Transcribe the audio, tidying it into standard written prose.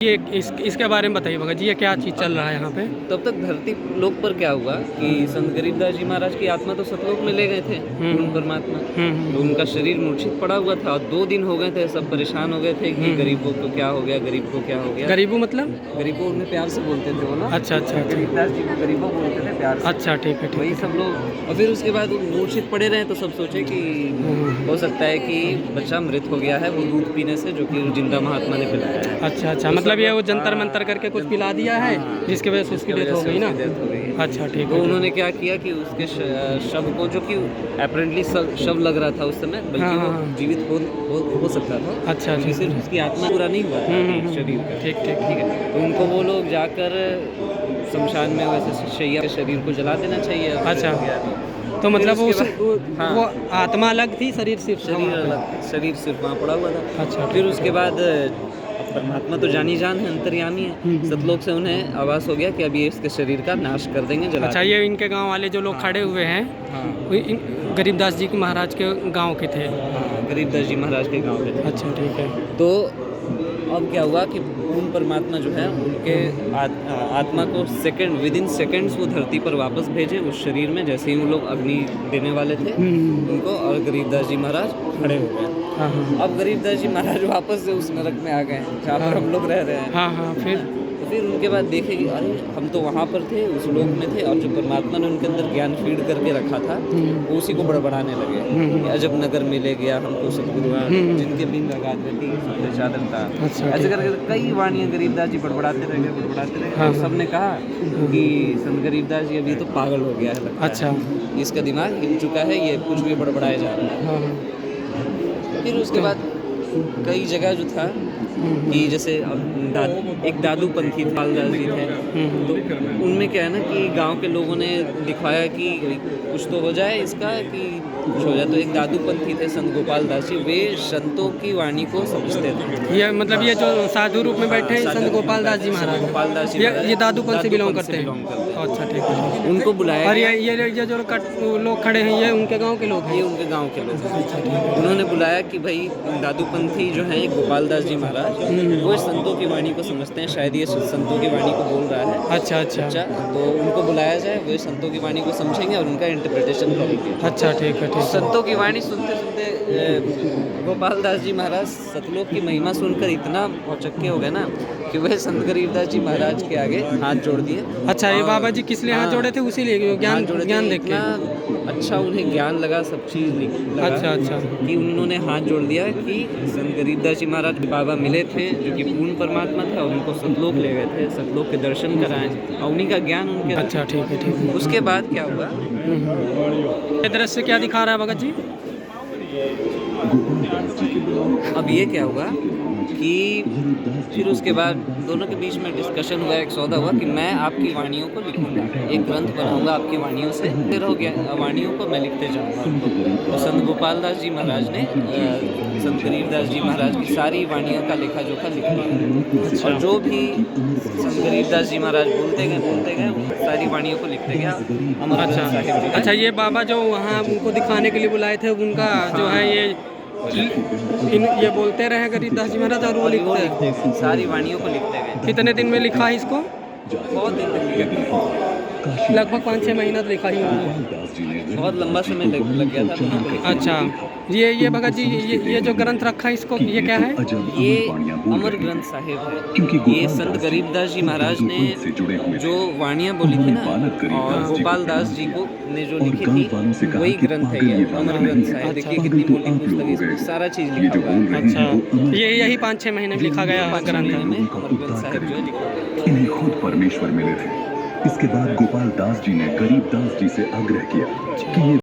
ये इसके बारे में बताइए भगत जी, ये क्या चीज़ चल रहा है यहाँ पे? तब तक धरती लोक पर क्या हुआ कि संत गरीबदास जी महाराज की आत्मा तो सतलोक में ले गए थे पूर्ण परमात्मा। तो उनका शरीर मूर्छित पड़ा हुआ था और 2 दिन हो गए थे, सब परेशान हो गए थे कि गरीबों को क्या हो गया, गरीब को क्या हो गया। गरीबू मतलब? गरीबों उन्हें प्यार से बोलते थे वो ना। अच्छा अच्छा अच्छा गरीबदास जी को गरीबों बोलते थे प्यार से। अच्छा, ठीक है ठीक वही सब लोग। और फिर उसके बाद वो मूर्छित पड़े रहे तो सब सोचे कि हो सकता है कि बच्चा मृत हो गया है वो दूध पीने से, जो कि जिंदा महात्मा ने पिलाया है। अच्छा अच्छा, मतलब ये वो जंतर मंतर करके कुछ पिला दिया है जिसकी वजह से उसकी डेथ हो गई ना? डेथ हो गई। अच्छा ठीक तो है। उन्होंने क्या किया कि उसके शव को, जो कि अपेरेंटली शव लग रहा था उस समय, बल्कि वो जीवित हो सकता था। अच्छा क्योंकि सिर्फ उसकी आत्मा पूरा नहीं हुआ था शरीर का। ठीक ठीक ठीक है, तो उनको वो लोग जाकर शमशान में वैसे शैया के शरीर को जला देना चाहिए। अच्छा, तो फिर मतलब उसके वो आत्मा अलग थी, शरीर सिर्फ शरीर सिर्फ वहाँ पड़ा हुआ था। अच्छा, फिर उसके बाद परमात्मा तो जानी जान है, अंतर्यामी है। सतलोक से उन्हें आवास हो गया कि अब ये इसके शरीर का नाश कर देंगे, जला अच्छा, ये इनके गांव वाले जो लोग खड़े हुए हैं वो गरीबदास जी के महाराज के गांव के थे? गरीबदास जी महाराज के गांव के थे। अच्छा ठीक है। तो अब क्या हुआ कि पूर्ण परमात्मा जो है उनके आत्मा को विदिन सेकंड्स वो धरती पर वापस भेजे उस शरीर में, जैसे ही वो लोग अग्नि देने वाले थे उनको, और गरीबदास जी महाराज खड़े हो गए। अब गरीबदास जी महाराज वापस से उस नरक में आ गए जहाँ पर हम लोग रह रहे हैं। हाँ, फिर उनके बाद देखे कि अरे हम तो वहाँ पर थे, उस लोक में थे, और जो परमात्मा ने उनके अंदर ज्ञान फीड करके रखा था वो उसी को बड़बड़ाने लगे। अजब नगर मिले गया हमको सतगुरुआ, जिनके बिन लगात रहती सबसे चादर था। ऐसे करके कई वाणियाँ गरीबदास जी बड़बड़ाते रहे। और सबने कहा कि संत गरीबदास जी अभी तो पागल हो गया है लगता है। अच्छा, इसका दिमाग हिल चुका है, ये कुछ भी बड़बड़ाया जा रहा है। फिर उसके बाद कई जगह जो था कि जैसे एक दादू पंथी पालदास जी थे, तो उनमें क्या है ना कि गांव के लोगों ने दिखवाया कि कुछ तो हो जाए इसका, कि कुछ हो जाए। तो एक दादू पंथी थे संत गोपाल दास जी, वे संतों की वाणी को समझते थे। ये मतलब ये जो साधु रूप में बैठे हैं संत गोपाल दास जी महाराज, गोपाल दास जी ये दादूपंथ से बिलोंग करते हैं? अच्छा ठीक है। उनको बुलाया, और ये जो लोग खड़े हैं ये उनके गांव के लोग हैं? ये उनके गांव के लोग हैं। उन्होंने बुलाया कि भाई दादूपंथी जो है गोपाल दास जी महाराज, वो संतों की वाणी को समझते हैं, शायद ये संतों की वाणी को बोल रहा है। अच्छा अच्छा, तो उनको बुलाया जाए, वे संतों की वाणी को समझेंगे और उनका इंटरप्रिटेशन करेंगे। अच्छा ठीक है ठीक है। संतों की वाणी सुनते सुनते गोपाल दास जी महाराज सतलोक की महिमा सुनकर इतना भौचक्के हो गए ना कि वह संत गरीबदास जी महाराज के आगे हाथ जोड़ दिए। अच्छा, ये बाबा जी किस लिए हाथ जोड़े थे? उसी लिए ज्ञान देख के? अच्छा, उन्हें ज्ञान लगा, सब चीज़ लगा। अच्छा, कि उन्होंने हाथ जोड़ दिया कि संत गरीबदास जी महाराज बाबा मिले थे जो कि पूर्ण परमात्मा थे, और उनको सतलोक ले गए थे, सतलोक के दर्शन कराएं और उन्हीं का ज्ञान उनके। अच्छा ठीक है ठीक है। उसके बाद क्या हुआ, ये दृश्य क्या दिखा रहा है भगत जी? अब ये क्या हुआ कि फिर उसके बाद दोनों के बीच में डिस्कशन हुआ, एक सौदा हुआ कि मैं आपकी वाणियों को लिखूंगा, एक ग्रंथ बनाऊंगा आपकी वाणियों से, फिर हो गया वाणियों को मैं लिखते जाऊंगा। तो संत गोपाल दास जी महाराज ने संत गरीबदास जी महाराज की सारी वाणियों का लेखा जोखा लिख लिया। और जो भी संत गरीबदास जी महाराज बोलते गए सारी वाणियों को लिखते गया अमर ग्रंथ साहिब जी। अच्छा, ये बाबा जो वहाँ उनको दिखाने के लिए बुलाए थे, उनका जो है ये बोलते रहे गरीबदास जी महाराज और वो लिखते गए, सारी वाणियों को लिखते गए। कितने दिन में लिखा है इसको? बहुत दिन तक लिखा, लगभग 5-6 महीना तो लिखा ही होगा। बहुत लंबा समय लग गया था। अच्छा, ये भगत जी ये जो ग्रंथ रखा है इसको, ये क्या है? ये अमर ग्रंथ साहिब है। ये संत गरीबदास जी महाराज ने जो वाणियाँ बोली थी ना, और गोपाल दास जी को ने जो लिखी थी, वही ग्रंथ है ये अमर ग्रंथ साहिब। देखिए कितनी मोटी पुस्तक है, सारा चीज़ लिखा हुआ है। अच्छा, यही 5-6 महीने में लिखा गया ग्रंथ है। अमर ग्रंथ साहिब जो है लिखा गया। इन्हें खुद परमेश्वर मिले थे। इसके बाद गोपाल दास जी ने गरीबदास जी से आग्रह किया कि ये